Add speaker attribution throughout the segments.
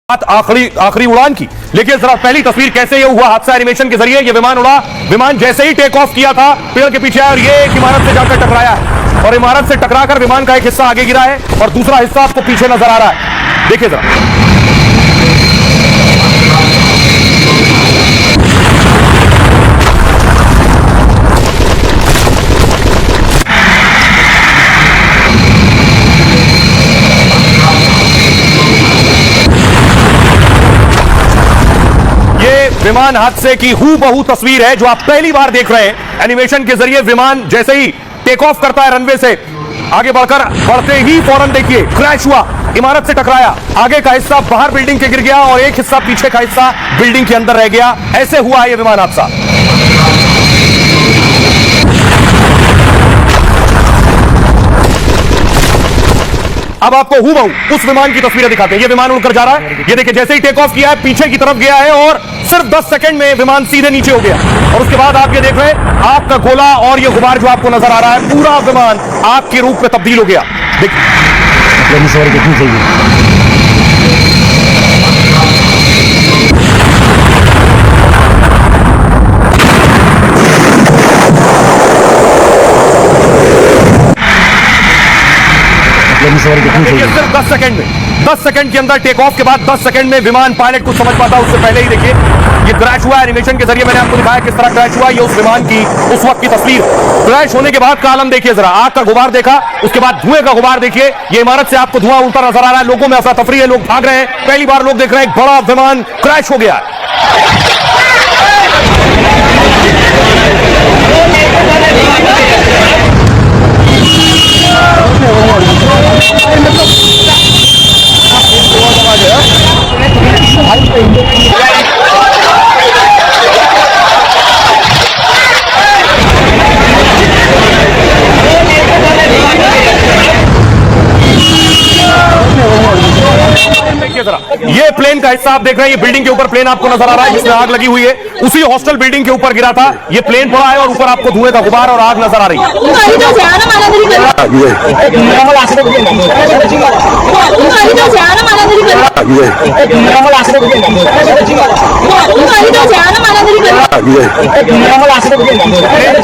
Speaker 1: आखिरी उड़ान की। लेकिन जरा पहली तस्वीर कैसे ये हुआ हादसा एनिमेशन के जरिए। ये विमान उड़ा, विमान जैसे ही टेक ऑफ किया था पेड़ के पीछे आया और ये एक इमारत से जाकर टकराया है और इमारत से टकराकर विमान का एक हिस्सा आगे गिरा है और दूसरा हिस्सा आपको पीछे नजर आ रहा है। देखिए जरा। विमान हादसे की हूबहू तस्वीर है जो आप पहली बार देख रहे हैं एनिमेशन के जरिए। विमान जैसे ही टेक ऑफ करता है रनवे से आगे बढ़ते ही फौरन देखिए क्रैश हुआ, इमारत से टकराया, आगे का हिस्सा बाहर बिल्डिंग के गिर गया और एक हिस्सा पीछे का हिस्सा बिल्डिंग के अंदर रह गया। ऐसे हुआ यह विमान हादसा। अब आपको हूबहू उस विमान की तस्वीरें दिखाते हैं। ये विमान उड़कर जा रहा है, ये देखिए जैसे ही टेक ऑफ किया है पीछे की तरफ गया है और सिर्फ 10 सेकंड में विमान सीधे नीचे हो गया और उसके बाद आप ये देख रहे हैं आग का गोला और ये गुबार जो आपको नजर आ रहा है पूरा विमान आग के रूप में तब्दील हो गया। सिर्फ 10 सेकंड में 10 सेकंड के अंदर टेक ऑफ के बाद 10 सेकंड में विमान पायलट कुछ समझ पाता उससे पहले ही देखिए ये क्रैश हुआ। एनिमेशन के जरिए मैंने आपको दिखाया किस तरह क्रैश हुआ। ये उस विमान की उस वक्त की तस्वीर। क्रैश होने के बाद का आलम देखिए जरा। आग का गुबार देखा, उसके बाद धुएं का गुबार देखिए। ये इमारत से आपको धुआं उड़ता नजर आ रहा है, लोगों में अफरा तफरी है, लोग भाग रहे हैं। पहली बार लोग देख रहे हैं एक बड़ा विमान क्रैश हो गया। ये प्लेन का हिस्सा आप देख रहे हैं, ये बिल्डिंग के ऊपर प्लेन आपको नजर आ रहा है जिसमें आग लगी हुई है। उसी हॉस्टल बिल्डिंग के ऊपर गिरा था, ये प्लेन पड़ा है और ऊपर आपको धुएं का गुबार और आग नजर आ रही है।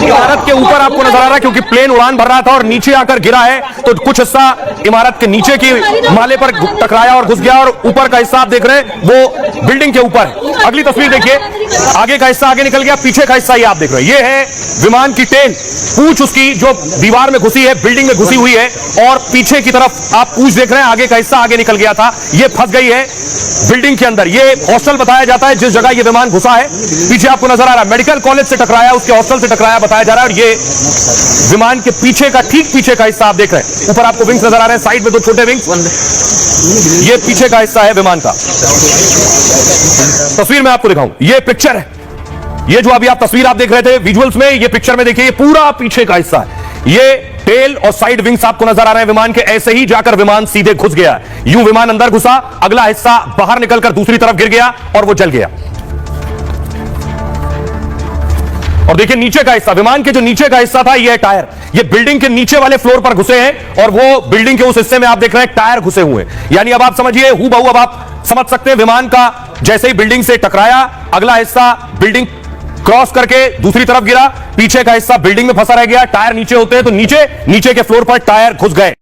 Speaker 1: इमारत के ऊपर आपको नजर आ रहा है क्योंकि प्लेन उड़ान भर रहा था और नीचे आकर गिरा है तो कुछ हिस्सा इमारत के नीचे की माले पर टकराया और घुस गया और ऊपर का हिस्सा आप देख रहे हैं वो बिल्डिंग के ऊपर है। अगली तस्वीर देखिए, आगे का हिस्सा आगे निकल गया, पीछे का हिस्सा ये आप देख रहे हैं। ये है विमान की टेल, पूंछ उसकी जो दीवार में घुसी है, बिल्डिंग में घुसी हुई है और पीछे की तरफ आप पूंछ देख रहे हैं, आगे का हिस्सा आगे निकल गया था, ये फंस गई है बिल्डिंग के अंदर। ये हॉस्टल बताया जाता है जिस जगह ये विमान घुसा है। पीछे आपको नजर आ रहा है मेडिकल कॉलेज से टकराया, उसके हॉस्टल से टकराया बताया जा रहा है और ये विमान के पीछे का ठीक पीछे का हिस्सा आप देख रहे हैं। ऊपर आपको विंग्स नजर आ रहे हैं, साइड में दो छोटे विंग्स, ये पीछे का हिस्सा है विमान का। तस्वीर में आपको दिखाऊं, ये पिक्चर है, ये जो अभी आप तस्वीर आप देख रहे थे विजुअल्स में, ये पिक्चर में देखिए ये पूरा पीछे का हिस्सा है। ये टेल और साइड विंग्स आपको नजर आ रहे हैं विमान के। ऐसे ही जाकर विमान सीधे घुस गया, यूं विमान अंदर घुसा, अगला हिस्सा बाहर निकलकर दूसरी तरफ गिर गया और वो जल गया। और देखिए नीचे का हिस्सा, विमान के जो नीचे का हिस्सा था ये टायर, ये बिल्डिंग के नीचे वाले फ्लोर पर घुसे हैं और वो बिल्डिंग के उस हिस्से में आप देख रहे हैं टायर घुसे हुए हैं। यानी अब आप समझिए हूबहू, अब आप समझ सकते हैं विमान का जैसे ही बिल्डिंग से टकराया, अगला हिस्सा बिल्डिंग क्रॉस करके दूसरी तरफ गिरा, पीछे का हिस्सा बिल्डिंग में फंसा रह गया। टायर नीचे होते हैं तो नीचे के फ्लोर पर टायर घुस गए।